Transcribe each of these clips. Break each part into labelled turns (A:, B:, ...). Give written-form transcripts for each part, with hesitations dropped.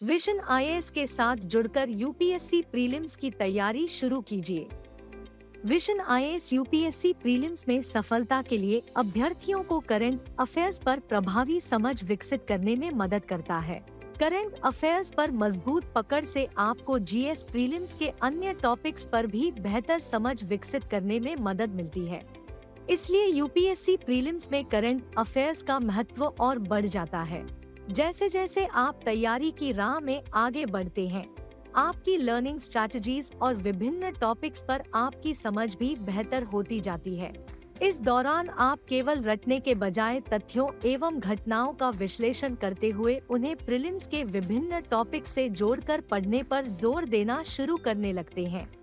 A: Vision IAS के साथ जुड़कर यूपीएससी प्रीलिम्स की तैयारी शुरू कीजिए। विजन आईएएस यूपीएससी प्रीलिम्स में सफलता के लिए अभ्यर्थियों को करंट अफेयर्स पर प्रभावी समझ विकसित करने में मदद करता है। करंट अफेयर्स पर मजबूत पकड़ से आपको जीएस प्रीलिम्स के अन्य टॉपिक्स पर भी बेहतर समझ विकसित करने में मदद मिलती है। इसलिए यूपीएससी प्रीलिम्स में करंट अफेयर्स का महत्व और बढ़ जाता है। जैसे जैसे आप तैयारी की राह में आगे बढ़ते हैं, आपकी लर्निंग स्ट्रैटेजीज और विभिन्न टॉपिक्स पर आपकी समझ भी बेहतर होती जाती है। इस दौरान आप केवल रटने के बजाय तथ्यों एवं घटनाओं का विश्लेषण करते हुए उन्हें प्रीलिम्स के विभिन्न टॉपिक्स से जोड़कर पढ़ने पर जोर देना शुरू करने लगते हैं।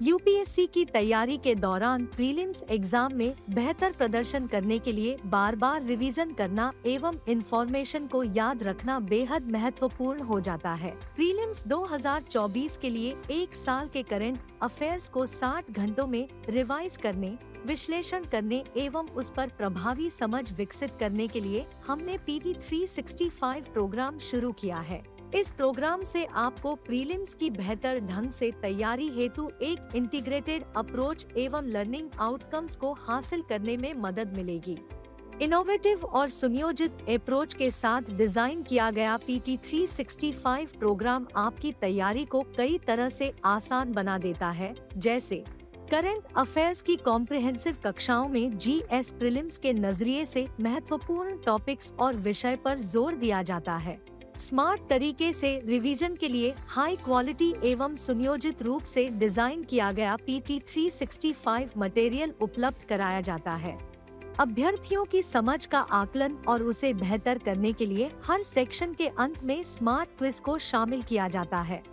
A: यूपीएससी की तैयारी के दौरान प्रीलिम्स एग्जाम में बेहतर प्रदर्शन करने के लिए बार बार रिवीजन करना एवं इंफॉर्मेशन को याद रखना बेहद महत्वपूर्ण हो जाता है। प्रीलिम्स 2024 के लिए एक साल के करंट अफेयर्स को 60 घंटों में रिवाइज करने, विश्लेषण करने एवं उस पर प्रभावी समझ विकसित करने के लिए हमने PT 365 प्रोग्राम शुरू किया है। इस प्रोग्राम से आपको प्रीलिम्स की बेहतर ढंग से तैयारी हेतु एक इंटीग्रेटेड अप्रोच एवं लर्निंग आउटकम्स को हासिल करने में मदद मिलेगी। इनोवेटिव और सुनियोजित अप्रोच के साथ डिजाइन किया गया PT 365 प्रोग्राम आपकी तैयारी को कई तरह से आसान बना देता है, जैसे करंट अफेयर्स की कॉम्प्रिहेंसिव कक्षाओं में जीएस प्रीलिम्स के नजरिए से महत्वपूर्ण टॉपिक्स और विषय पर जोर दिया जाता है। स्मार्ट तरीके से रिवीजन के लिए हाई क्वालिटी एवं सुनियोजित रूप से डिजाइन किया गया PT 365 मटेरियल उपलब्ध कराया जाता है। अभ्यर्थियों की समझ का आकलन और उसे बेहतर करने के लिए हर सेक्शन के अंत में स्मार्ट क्विज को शामिल किया जाता है।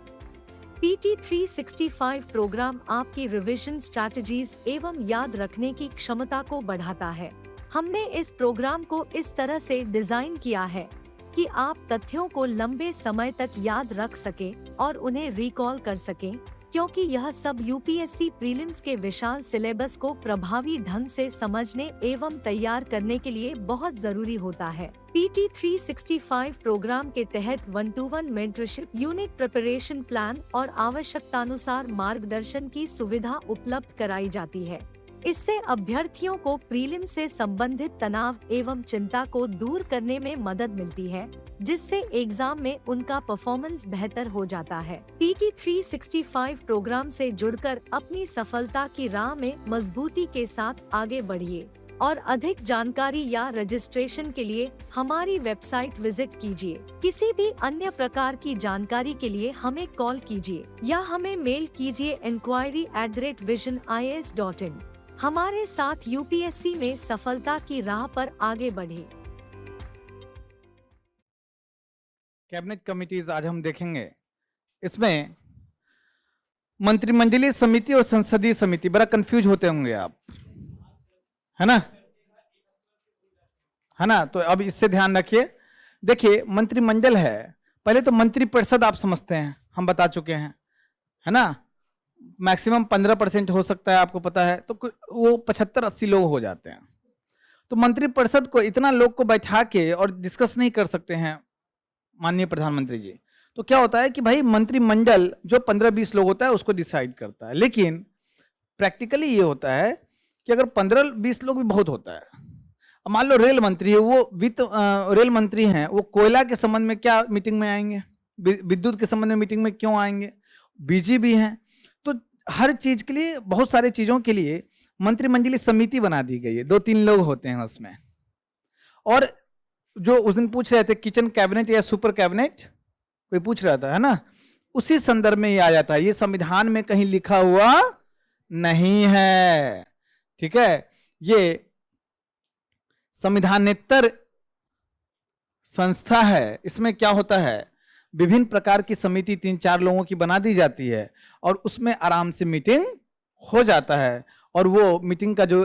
A: PT 365 प्रोग्राम आपकी रिवीजन स्ट्रैटेजीज एवं याद रखने की क्षमता को बढ़ाता है। हमने इस प्रोग्राम को इस तरह से डिजाइन किया है कि आप तथ्यों को लंबे समय तक याद रख सकें और उन्हें रिकॉल कर सकें, क्योंकि यह सब यूपीएससी प्रीलिम्स के विशाल सिलेबस को प्रभावी ढंग से समझने एवं तैयार करने के लिए बहुत जरूरी होता है। PT 365 प्रोग्राम के तहत 1-to-1 mentorship, unit preparation plan और आवश्यकतानुसार मार्गदर्शन की सुविधा उपलब्ध कराई जाती है। इससे अभ्यर्थियों को प्रीलिम से संबंधित तनाव एवं चिंता को दूर करने में मदद मिलती है, जिससे एग्जाम में उनका परफॉर्मेंस बेहतर हो जाता है। PT 365 प्रोग्राम से जुड़कर अपनी सफलता की राह में मजबूती के साथ आगे बढ़िए और अधिक जानकारी या रजिस्ट्रेशन के लिए हमारी वेबसाइट विजिट कीजिए। किसी भी अन्य प्रकार की जानकारी के लिए हमें कॉल कीजिए या हमें मेल कीजिए enquiry@visionis.in। हमारे साथ यूपीएससी में सफलता की राह पर आगे बढ़े।
B: कैबिनेट कमिटीज आज हम देखेंगे। इसमें मंत्रिमंडलीय समिति और संसदीय समिति, बड़ा कंफ्यूज होते होंगे आप, है ना? तो अब इससे ध्यान रखिए। देखिए, मंत्रिमंडल है, पहले तो मंत्रिपरिषद आप समझते हैं, हम बता चुके हैं, है ना? मैक्सिमम 15% हो सकता है, आपको पता है, तो वो 75-80 लोग हो जाते हैं। तो मंत्रिपरिषद को इतना लोग को बैठा के और डिस्कस नहीं कर सकते हैं माननीय प्रधानमंत्री जी। तो क्या होता है कि भाई मंत्रिमंडल जो 15-20 लोग होता है उसको डिसाइड करता है। लेकिन प्रैक्टिकली ये होता है कि अगर 15-20 लोग भी बहुत होता है। अब मान लो रेल मंत्री है, वो रेल मंत्री हैं, वो कोयला के संबंध में क्या मीटिंग में आएंगे, विद्युत के संबंध में मीटिंग में क्यों आएंगे, बिजी भी हैं। तो हर चीज के लिए, बहुत सारी चीजों के लिए मंत्रिमंडलीय समिति बना दी गई है, 2-3 लोग होते हैं उसमें। और जो उस दिन पूछ रहे थे किचन कैबिनेट या सुपर कैबिनेट, कोई पूछ रहा था, है ना, उसी संदर्भ में ये आ जाता है। ये संविधान में कहीं लिखा हुआ नहीं है, ठीक है। ये संविधानेतर संस्था है। इसमें क्या होता है, विभिन्न प्रकार की समिति 3-4 लोगों की बना दी जाती है और उसमें आराम से मीटिंग हो जाता है और वो मीटिंग का जो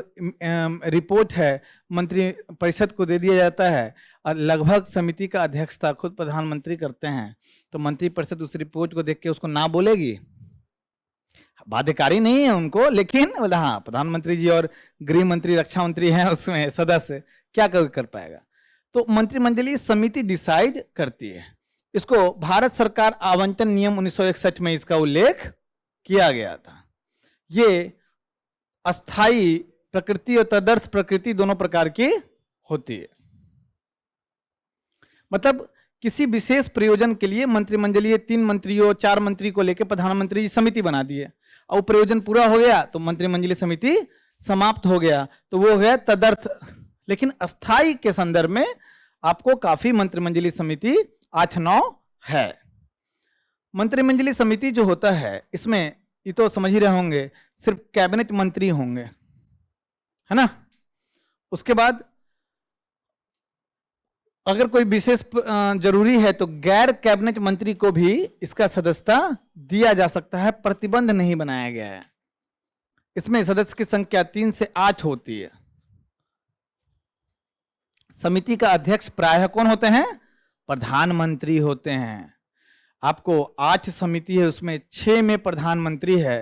B: रिपोर्ट है मंत्री परिषद को दे दिया जाता है और लगभग समिति का अध्यक्षता खुद प्रधानमंत्री करते हैं। तो मंत्री परिषद उस रिपोर्ट को देख के उसको ना बोलेगी, बाध्यकारी नहीं है उनको, लेकिन बोला हाँ प्रधानमंत्री जी और गृह मंत्री रक्षा मंत्री हैं उसमें सदस्य, क्या कर पाएगा। तो मंत्रिमंडलीय समिति डिसाइड करती है। इसको भारत सरकार आवंटन नियम 1961 में इसका उल्लेख किया गया था। ये अस्थाई प्रकृति और तदर्थ प्रकृति दोनों प्रकार की होती है। मतलब किसी विशेष प्रयोजन के लिए मंत्रिमंडलीय 3 मंत्रियों 4 मंत्री को लेकर प्रधानमंत्री जी समिति बना दिए और प्रयोजन पूरा हो गया तो मंत्रिमंडलीय समिति समाप्त हो गया, तो वो हो गया तदर्थ। लेकिन अस्थाई के संदर्भ में आपको काफी मंत्रिमंडलीय समिति 8-9 है। मंत्रिमंडलीय समिति जो होता है इसमें ये तो समझ ही रहे होंगे, सिर्फ कैबिनेट मंत्री होंगे, है ना। उसके बाद अगर कोई विशेष जरूरी है तो गैर कैबिनेट मंत्री को भी इसका सदस्यता दिया जा सकता है, प्रतिबंध नहीं बनाया गया है। इसमें सदस्य की संख्या 3 से 8 होती है। समिति का अध्यक्ष प्रायः कौन होते हैं, प्रधानमंत्री होते हैं। आपको 8 समिति है, उसमें 6 में प्रधानमंत्री है।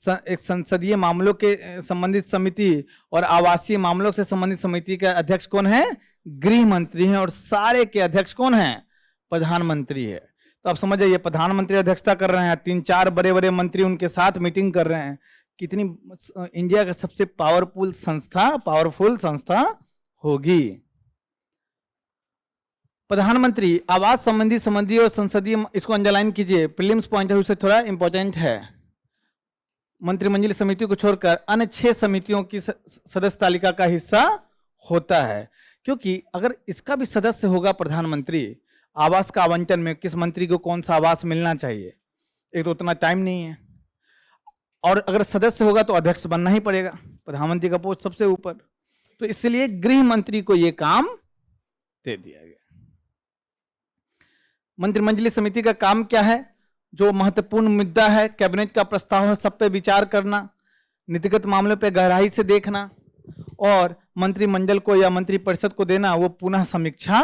B: एक संसदीय मामलों के संबंधित समिति और आवासीय मामलों से संबंधित समिति का अध्यक्ष कौन है, गृह मंत्री हैं, और सारे के अध्यक्ष कौन हैं, प्रधानमंत्री है। तो आप समझ जाइए प्रधानमंत्री अध्यक्षता कर रहे हैं, 3-4 बड़े बड़े मंत्री उनके साथ मीटिंग कर रहे हैं। कितनी इंडिया का सबसे पावरफुल संस्था होगी। प्रधानमंत्री आवास संबंधी और संसदीय, इसको अंडरलाइन कीजिए, प्रीलिम्स पॉइंट ऑफ व्यू से थोड़ा इंपॉर्टेंट है। मंत्रिमंडलीय समिति को छोड़कर अन्य 6 समितियों की सदस्य तालिका का हिस्सा होता है, क्योंकि अगर इसका भी सदस्य होगा प्रधानमंत्री, आवास का आवंटन में किस मंत्री को कौन सा आवास मिलना चाहिए, एक तो उतना टाइम नहीं है, और अगर सदस्य होगा तो अध्यक्ष बनना ही पड़ेगा, प्रधानमंत्री का पोस्ट सबसे ऊपर, तो इसलिए गृह मंत्री को यह काम दे दिया गया। मंत्रिमंडलीय समिति का काम क्या है, जो महत्वपूर्ण मुद्दा है, कैबिनेट का प्रस्ताव है, सब पे विचार करना, नीतिगत मामलों पे गहराई से देखना और मंत्रिमंडल को या मंत्रिपरिषद को देना, वो पुनः समीक्षा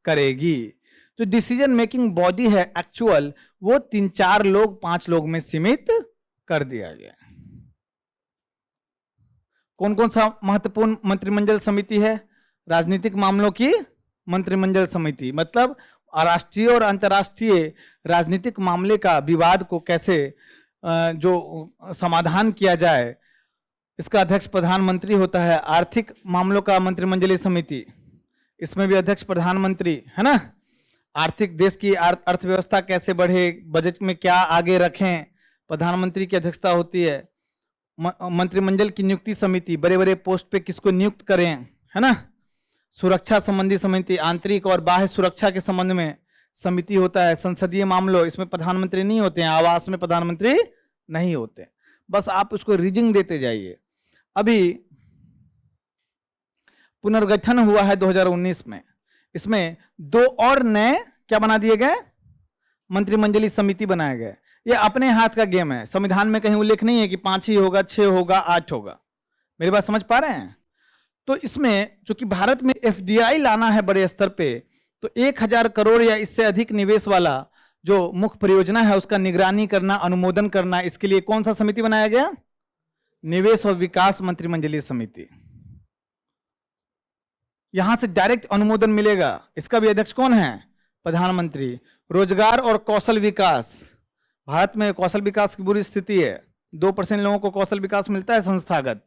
B: करेगी। जो डिसीजन मेकिंग बॉडी है एक्चुअल, वो 3-4 लोग 5 लोग में सीमित कर दिया गया। कौन कौन सा महत्वपूर्ण मंत्रिमंडल समिति है, राजनीतिक मामलों की मंत्रिमंडल समिति, मतलब राष्ट्रीय और अंतर्राष्ट्रीय राजनीतिक मामले का विवाद को कैसे जो समाधान किया जाए, इसका अध्यक्ष प्रधानमंत्री होता है। आर्थिक मामलों का मंत्रिमंडलीय समिति, इसमें भी अध्यक्ष प्रधानमंत्री, है ना। आर्थिक, देश की अर्थव्यवस्था कैसे बढ़े, बजट में क्या आगे रखें, प्रधानमंत्री की अध्यक्षता होती है। मंत्रिमंडल की नियुक्ति समिति, बड़े बड़े पोस्ट पे किसको नियुक्त करें, है ना। सुरक्षा संबंधी समिति, आंतरिक और बाह्य सुरक्षा के संबंध में समिति होता है। संसदीय मामलों, इसमें प्रधानमंत्री नहीं होते हैं, आवास में प्रधानमंत्री नहीं होते, बस आप उसको रीडिंग देते जाइए। अभी पुनर्गठन हुआ है 2019 में, इसमें 2 और नए क्या बना दिए गए, मंत्रिमंडलीय समिति बनाए गए। ये अपने हाथ का गेम है, संविधान में कहीं उल्लेख नहीं है कि 5 ही होगा, 6 होगा, 8 होगा। मेरी बात समझ पा रहे हैं। तो इसमें चूंकि भारत में FDI लाना है बड़े स्तर पे, तो 1000 करोड़ या इससे अधिक निवेश वाला जो मुख्य परियोजना है उसका निगरानी करना, अनुमोदन करना, इसके लिए कौन सा समिति बनाया गया? निवेश और विकास मंत्रिमंडलीय समिति। यहां से डायरेक्ट अनुमोदन मिलेगा। इसका भी अध्यक्ष कौन है? प्रधानमंत्री। रोजगार और कौशल विकास, भारत में कौशल विकास की बुरी स्थिति है, 2% लोगों को कौशल विकास मिलता है संस्थागत,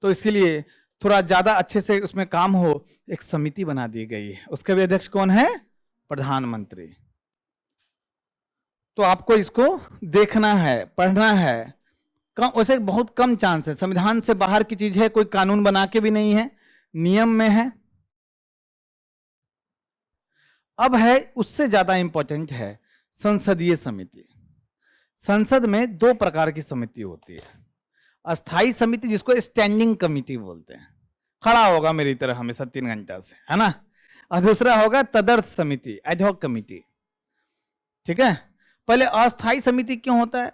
B: तो इसके लिए थोड़ा ज्यादा अच्छे से उसमें काम हो, एक समिति बना दी गई है। उसका भी अध्यक्ष कौन है? प्रधानमंत्री। तो आपको इसको देखना है, पढ़ना है। वैसे बहुत कम चांस है, संविधान से बाहर की चीज है, कोई कानून बना के भी नहीं है, नियम में है। अब है उससे ज्यादा इंपॉर्टेंट है संसदीय समिति। संसद में 2 प्रकार की समिति होती है। अस्थाई समिति, जिसको स्टैंडिंग कमिटी बोलते हैं, खड़ा होगा मेरी तरह हमेशा 3 घंटा से, है ना। और दूसरा होगा तदर्थ समिति, एडहॉक कमिटी। ठीक है। पहले अस्थाई समिति क्यों होता है?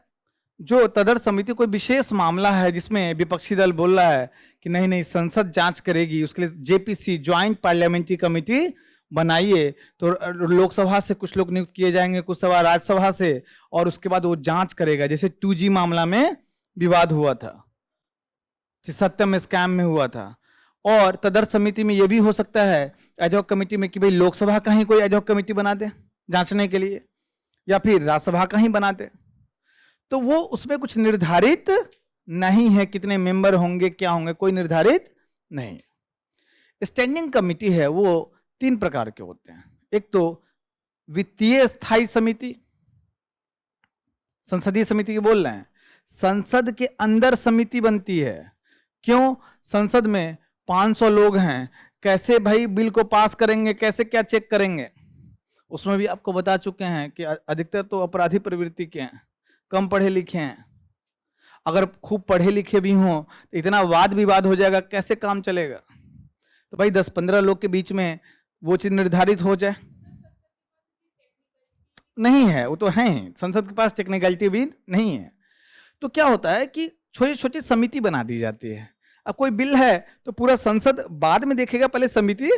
B: जो तदर्थ समिति कोई विशेष मामला है जिसमें विपक्षी दल बोल रहा है कि नहीं नहीं संसद जांच करेगी, उसके लिए जेपीसी, ज्वाइंट पार्लियामेंट्री कमिटी बनाइए, तो लोकसभा से कुछ लोग नियुक्त किए जाएंगे, कुछ सभा राज्यसभा से, और उसके बाद वो जांच करेगा। जैसे 2G मामला में विवाद हुआ था, सत्यम स्कैम में हुआ था। और तदर्थ समिति में यह भी हो सकता है एडहॉक कमिटी में कि भाई लोकसभा का ही कोई एडहॉक कमिटी बना दे जांचने के लिए, या फिर राज्यसभा का ही बना दे। तो वो उसमें कुछ निर्धारित नहीं है, कितने मेंबर होंगे, क्या होंगे, कोई निर्धारित नहीं। स्टैंडिंग कमिटी है वो 3 प्रकार के होते हैं। एक तो वित्तीय स्थायी समिति, संसदीय समिति की बोल रहे हैं, संसद के अंदर समिति बनती है। क्यों? संसद में 500 लोग हैं, कैसे भाई बिल को पास करेंगे, कैसे क्या चेक करेंगे? उसमें भी आपको बता चुके हैं कि अधिकतर तो अपराधी प्रवृत्ति के हैं, कम पढ़े लिखे हैं। अगर खूब पढ़े लिखे भी हों तो इतना वाद विवाद हो जाएगा, कैसे काम चलेगा? तो भाई 10-15 लोग के बीच में वो चीज निर्धारित हो जाए। नहीं है, वो तो है ही, संसद के पास टेक्निकलिटी भी नहीं है। तो क्या होता है कि छोटी छोटी समिति बना दी जाती है। अब कोई बिल है तो पूरा संसद बाद में देखेगा, पहले समिति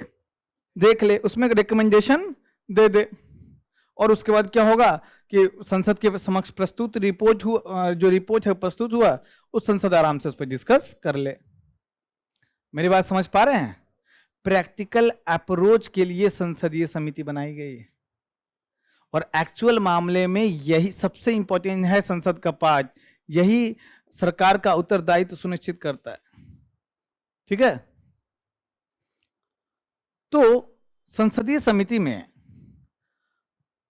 B: देख ले, उसमें रिकमेंडेशन दे दे, और उसके बाद क्या होगा कि संसद के समक्ष प्रस्तुत रिपोर्ट हुआ, जो रिपोर्ट है प्रस्तुत हुआ, उस संसद आराम से उस पर डिस्कस कर ले। मेरी बात समझ पा रहे हैं? प्रैक्टिकल अप्रोच के लिए संसदीय समिति बनाई गई है, और एक्चुअल मामले में यही सबसे इंपॉर्टेंट है। संसद का पार्ट यही सरकार का उत्तरदायित्व सुनिश्चित करता है। ठीक है। तो संसदीय समिति में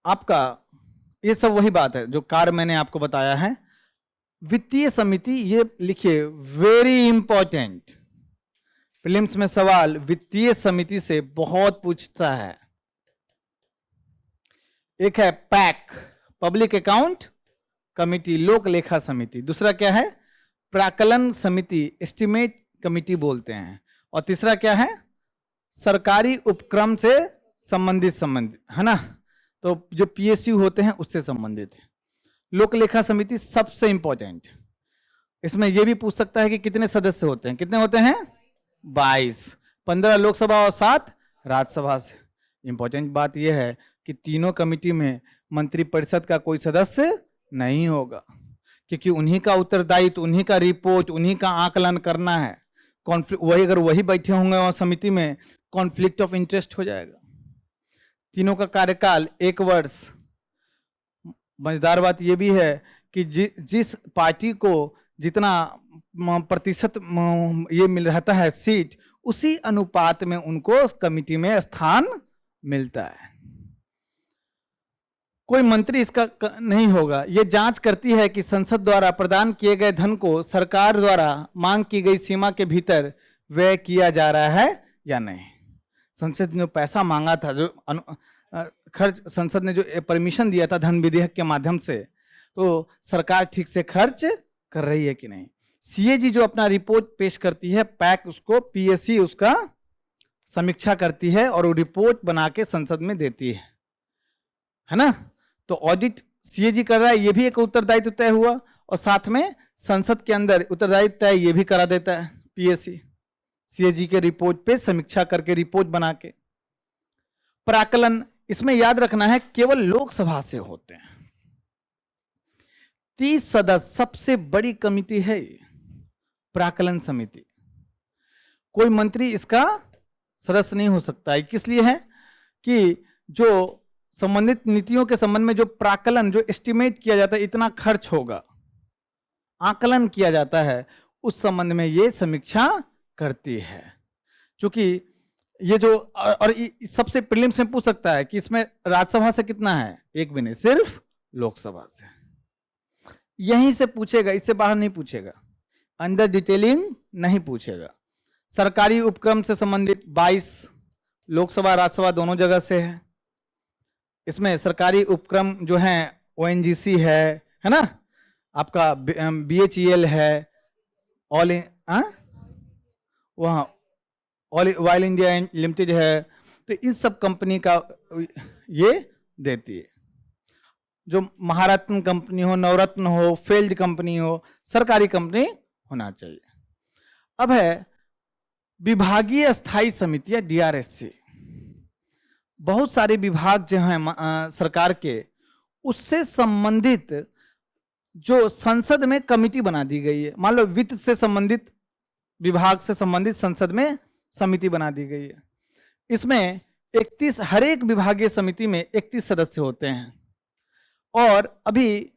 B: आपका ये सब वही बात है जो कार्य मैंने आपको बताया है। वित्तीय समिति, ये लिखिए, वेरी इंपॉर्टेंट। प्रीलिम्स में सवाल वित्तीय समिति से बहुत पूछता है। एक है पैक, पब्लिक अकाउंट कमिटी, लोक लेखा समिति। दूसरा क्या है? प्राकलन समिति, एस्टिमेट कमिटी बोलते हैं। और तीसरा क्या है? सरकारी उपक्रम से संबंधित, है ना। तो जो PSU होते हैं उससे संबंधित है। लोक लेखा समिति सबसे इंपॉर्टेंट। इसमें यह भी पूछ सकता है कि कितने सदस्य होते हैं? कितने होते हैं? 22, 15 लोकसभा और 7 राज्यसभा से। इंपॉर्टेंट बात यह है कि तीनों कमिटी में मंत्रिपरिषद का कोई सदस्य नहीं होगा, क्योंकि उन्हीं का उत्तरदायित्व, उन्हीं का रिपोर्ट, उन्हीं का आकलन करना है। वही अगर वही बैठे होंगे और समिति में, कॉन्फ्लिक्ट ऑफ इंटरेस्ट हो जाएगा। तीनों का कार्यकाल 1 वर्ष। मजेदार बात यह भी है कि जिस पार्टी को जितना प्रतिशत ये मिल रहता है सीट, उसी अनुपात में उनको कमिटी में स्थान मिलता है। कोई मंत्री इसका नहीं होगा। ये जांच करती है कि संसद द्वारा प्रदान किए गए धन को सरकार द्वारा मांग की गई सीमा के भीतर व्यय किया जा रहा है या नहीं। संसद ने जो पैसा मांगा था, जो खर्च, संसद ने जो परमिशन दिया था धन विधेयक के माध्यम से, तो सरकार ठीक से खर्च कर रही है कि नहीं। CAG जो अपना रिपोर्ट पेश करती है, पैक उसको, PSC उसका समीक्षा करती है और वो रिपोर्ट बना के संसद में देती है ना। तो ऑडिट CAG कर रहा है, ये भी एक उत्तरदायित्व तय हुआ, और साथ में संसद के अंदर उत्तरदायित्व तय ये भी करा देता है PSC, CAG के रिपोर्ट पे समीक्षा करके रिपोर्ट बना के। प्राकलन इसमें याद रखना है केवल लोकसभा से होते हैं। 30 सदस्य सबसे बड़ी कमेटी है ये, प्राक्कलन समिति। कोई मंत्री इसका सदस्य नहीं हो सकता है। किस लिए है कि जो संबंधित नीतियों के संबंध में जो प्राक्कलन, जो एस्टिमेट किया जाता है इतना खर्च होगा, आकलन किया जाता है, उस संबंध में ये समीक्षा करती है। क्योंकि ये जो और सबसे प्रीलिम्स में पूछ सकता है कि इसमें राज्यसभा से कितना है, एक भी नहीं, सिर्फ लोकसभा से। यहीं से पूछेगा, इससे बाहर नहीं पूछेगा, अंदर डिटेलिंग नहीं पूछेगा। सरकारी उपक्रम से संबंधित 22 लोकसभा राज्यसभा दोनों जगह से है। इसमें सरकारी उपक्रम जो है ONGC है ना, आपका BHEL है, वहाँ ऑयल इंडिया लिमिटेड है। तो इस सब कंपनी का ये देती है। जो महारत्न कंपनी हो, नवरत्न हो, फेल्ड कंपनी हो, सरकारी कंपनी होना चाहिए। अब है विभागीय स्थायी समितियां, DRSC। बहुत सारे विभाग जो हैं सरकार के, उससे संबंधित जो संसद में कमेटी बना दी गई है। मान लो वित्त से संबंधित विभाग से संबंधित संसद में समिति बना दी गई है। इसमें 31, हर एक विभागीय समिति में 31 सदस्य होते हैं और अभी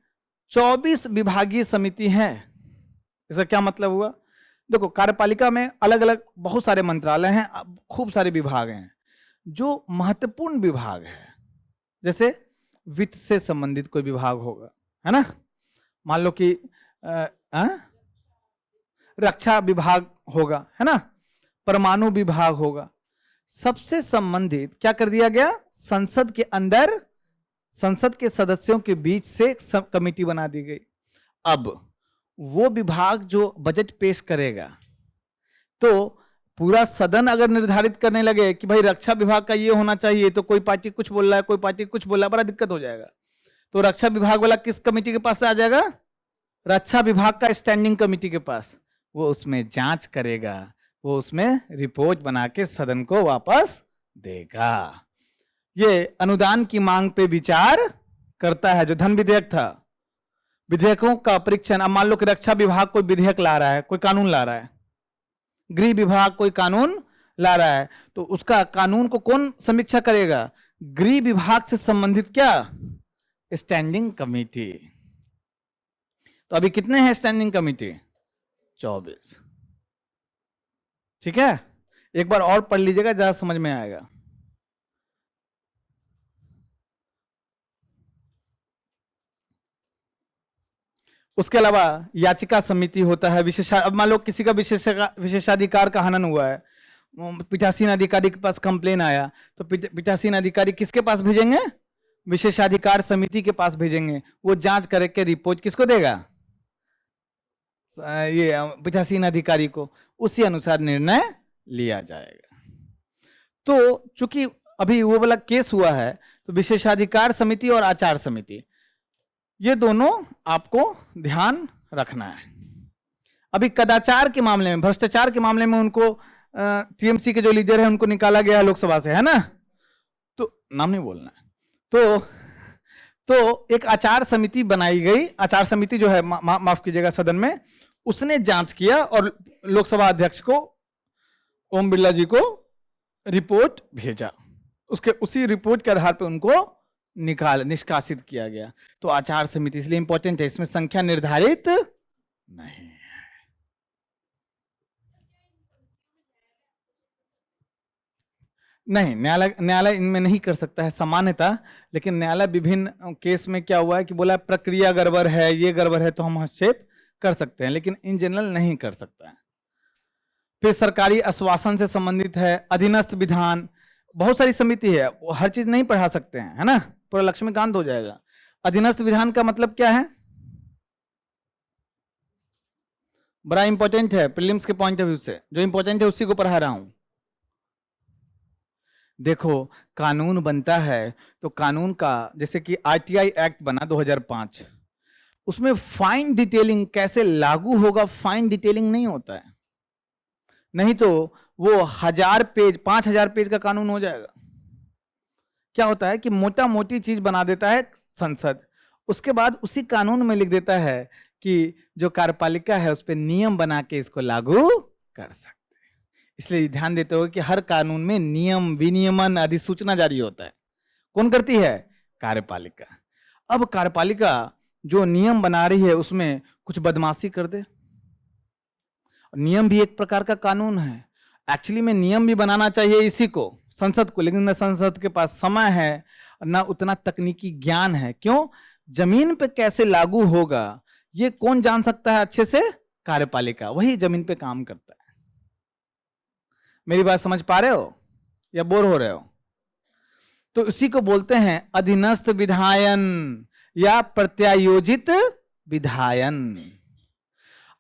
B: 24 विभागीय समिति हैं। इसका क्या मतलब हुआ? देखो, कार्यपालिका में अलग अलग बहुत सारे मंत्रालय हैं, खूब सारे विभाग हैं। जो महत्वपूर्ण विभाग है, जैसे वित्त से संबंधित कोई विभाग होगा, है ना, मान लो कि रक्षा विभाग होगा, है ना, परमाणु विभाग होगा, सबसे संबंधित क्या कर दिया गया, संसद के अंदर संसद के सदस्यों के बीच से सब कमेटी बना दी गई। अब वो विभाग जो बजट पेश करेगा, तो पूरा सदन अगर निर्धारित करने लगे कि भाई रक्षा विभाग का ये होना चाहिए, तो कोई पार्टी कुछ बोल रहा है, कोई पार्टी कुछ बोल रहा है, बड़ा दिक्कत हो जाएगा। तो रक्षा विभाग वाला किस कमेटी के पास आ जाएगा? रक्षा विभाग का स्टैंडिंग कमेटी के पास। वो उसमें जांच करेगा, वो उसमें रिपोर्ट बना के सदन को वापस देगा। ये अनुदान की मांग पे विचार करता है। जो धन विधेयक था, विधेयकों का परीक्षण, अब मान लो कि रक्षा विभाग कोई विधेयक ला रहा है, कोई कानून ला रहा है, गृह विभाग कोई कानून ला रहा है, तो उसका कानून को कौन समीक्षा करेगा? गृह विभाग से संबंधित क्या, स्टैंडिंग कमेटी। तो अभी कितने हैं स्टैंडिंग कमेटी? 24। ठीक है, एक बार और पढ़ लीजिएगा, ज्यादा समझ में आएगा। उसके अलावा याचिका समिति होता है। अब मान लो किसी का विशेषाधिकार का हनन हुआ है, पीठासीन अधिकारी के पास कंप्लेन आया, तो पीठासीन अधिकारी किसके पास भेजेंगे? विशेषाधिकार समिति के पास भेजेंगे। वो जांच करके रिपोर्ट किसको देगा? ये पीठासीन अधिकारी को। उसी अनुसार निर्णय लिया जाएगा। तो चूंकि अभी वो वाला केस हुआ है, तो विशेषाधिकार समिति और आचार समिति, ये दोनों आपको ध्यान रखना है। अभी कदाचार के मामले में, भ्रष्टाचार के मामले में उनको TMC के जो लीडर है उनको निकाला गया लोकसभा से, है ना, तो नाम नहीं बोलना है। तो एक आचार समिति बनाई गई। आचार समिति जो है, माफ कीजिएगा, सदन में उसने जांच किया और लोकसभा अध्यक्ष को, ओम बिरला जी को रिपोर्ट भेजा। उसी रिपोर्ट के आधार पर उनको निष्कासित किया गया। तो आचार समिति इसलिए इंपॉर्टेंट है, इसमें संख्या निर्धारित नहीं है। नहीं, न्यायालय इनमें नहीं कर सकता है सामान्यतः, लेकिन न्यायालय विभिन्न केस में क्या हुआ है कि बोला प्रक्रिया गड़बड़ है, ये गड़बड़ है, तो हम हस्तक्षेप कर सकते हैं, लेकिन इन जनरल नहीं कर सकता है। फिर सरकारी आश्वासन से संबंधित है, अधीनस्थ विधान, बहुत सारी समिति है, वो हर चीज नहीं पढ़ा सकते हैं, है ना, पूरा लक्ष्मीकांत हो जाएगा। अधीनस्थ विधान का मतलब क्या है? बड़ा इंपॉर्टेंट है प्रीलिम्स के पॉइंट ऑफ व्यू से। जो इंपॉर्टेंट है उसी को पढ़ा रहा हूं। देखो, कानून बनता है तो कानून का, जैसे कि RTI एक्ट बना 2005, उसमें फाइन डिटेलिंग कैसे लागू होगा, फाइन डिटेलिंग नहीं होता है। नहीं तो वो 1000 पेज 5000 पेज का कानून हो जाएगा। क्या होता है कि मोटा मोटी चीज बना देता है संसद, उसके बाद उसी कानून में लिख देता है कि जो कार्यपालिका है उस पर नियम बना के इसको लागू कर सकते हैं। इसलिए ध्यान देते हो कि हर कानून में नियम, विनियमन, अधिसूचना जारी होता है। कौन करती है? कार्यपालिका। अब कार्यपालिका जो नियम बना रही है उसमें कुछ बदमाशी कर दे, नियम भी एक प्रकार का कानून है। एक्चुअली में नियम भी बनाना चाहिए इसी को, संसद को, लेकिन न संसद के पास समय है ना उतना तकनीकी ज्ञान है। क्यों? जमीन पे कैसे लागू होगा ये कौन जान सकता है अच्छे से? कार्यपालिका, वही जमीन पे काम करता है। मेरी बात समझ पा रहे हो या बोर हो रहे हो? तो इसी को बोलते हैं अधीनस्थ विधायन या प्रत्यायोजित विधायन।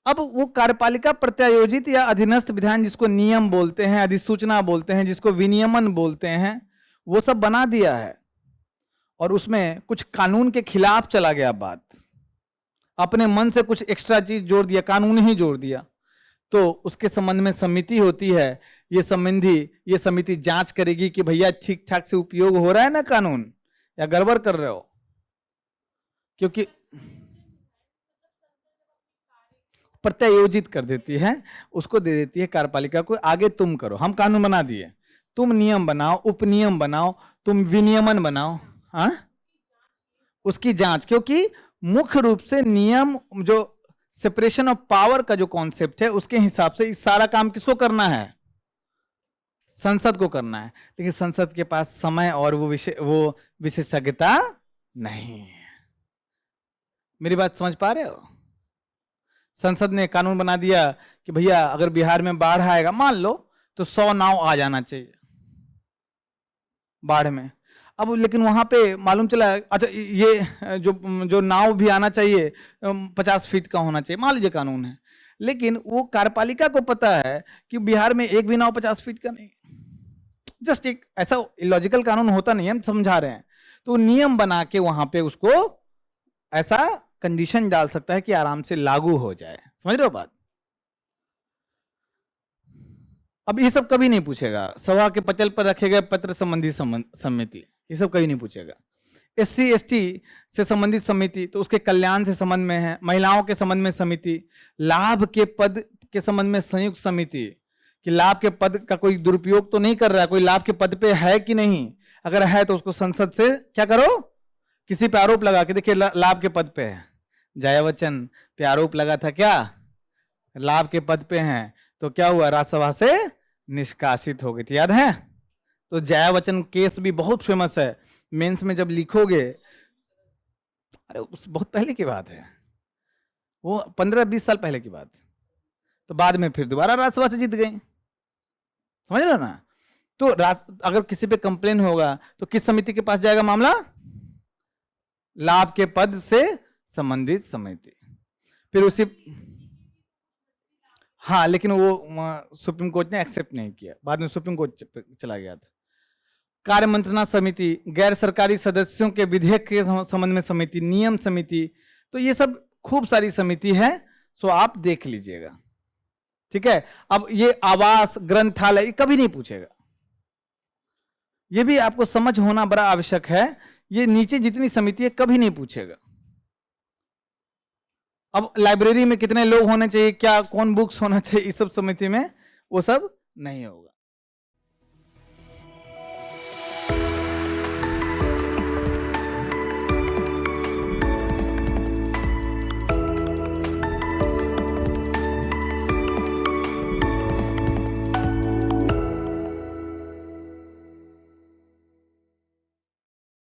B: अब वो कार्यपालिका प्रत्यायोजित या अधीनस्थ विधान, जिसको नियम बोलते हैं, अधिसूचना बोलते हैं, जिसको विनियमन बोलते हैं, वो सब बना दिया है और उसमें कुछ कानून के खिलाफ चला गया बात, अपने मन से कुछ एक्स्ट्रा चीज जोड़ दिया, कानून ही जोड़ दिया। तो उसके संबंध में समिति होती है, ये समिति जांच करेगी कि भैया ठीक ठाक से उपयोग हो रहा है ना कानून, या गड़बड़ कर रहे हो। क्योंकि प्रत्यायोजित कर देती है, उसको दे देती है कार्यपालिका को, आगे तुम करो, हम कानून बना दिए, तुम नियम बनाओ, उपनियम बनाओ, तुम विनियमन बनाओ। हाँ, उसकी जांच, क्योंकि मुख्य रूप से नियम, जो सेपरेशन ऑफ पावर का जो कॉन्सेप्ट है, उसके हिसाब से इस सारा काम किसको करना है? संसद को करना है। लेकिन संसद के पास समय और वो विशेषज्ञता नहीं है। मेरी बात समझ पा रहे हो? संसद ने कानून बना दिया कि भैया अगर बिहार में बाढ़ आएगा, मान लो, तो 100 नाव आ जाना चाहिए बाढ़ में। अब लेकिन वहां पे मालूम चला, अच्छा ये जो नाव भी आना चाहिए 50 फीट का होना चाहिए, मान लीजिए कानून है, लेकिन वो कार्यपालिका को पता है कि बिहार में एक भी नाव 50 फीट का नहीं। जस्ट एक ऐसा लॉजिकल कानून होता नहीं है, हम समझा रहे हैं। तो नियम बना के वहां पे उसको ऐसा कंडीशन डाल सकता है कि आराम से लागू हो जाए। समझ रहे हो बात? अब ये सब कभी नहीं पूछेगा, सभा के पटल पर रखे गए पत्र संबंधी समिति, ये सब कभी नहीं पूछेगा। SC ST से संबंधित समिति, तो उसके कल्याण से संबंध में है। महिलाओं के संबंध में समिति, लाभ के पद के संबंध में संयुक्त समिति, कि लाभ के पद का कोई दुरुपयोग तो नहीं कर रहा है, कोई लाभ के पद पे है कि नहीं, अगर है तो उसको संसद से क्या करो, किसी पे आरोप लगा के देखिए लाभ के पद पे है। जया बच्चन पे आरोप लगा था क्या, लाभ के पद पे हैं, तो क्या हुआ, राज्यसभा से निष्कासित हो गई थी, याद है? तो जया बच्चन केस भी बहुत फेमस है, मेंस में जब लिखोगे, अरे उस बहुत पहले की बात है, वो 15-20 साल पहले की बात। तो बाद में फिर दोबारा राज्यसभा से जीत गई, समझ रहे हो ना? तो अगर किसी पे कंप्लेन होगा तो किस समिति के पास जाएगा मामला? लाभ के पद से संबंधित समिति। फिर उसी, हाँ, लेकिन वो सुप्रीम कोर्ट ने एक्सेप्ट नहीं किया, बाद में सुप्रीम कोर्ट चला गया था। कार्य मंत्रणा समिति, गैर सरकारी सदस्यों के विधेयक के संबंध में समिति, नियम समिति, तो ये सब खूब सारी समिति है, सो आप देख लीजिएगा, ठीक है? अब ये आवास, ग्रंथालय, ये कभी नहीं पूछेगा, ये भी आपको समझ होना बड़ा आवश्यक है। ये नीचे जितनी समिति है कभी नहीं पूछेगा। अब लाइब्रेरी में कितने लोग होने चाहिए, क्या कौन बुक्स होना चाहिए, इस सब समिति में वो सब नहीं होगा।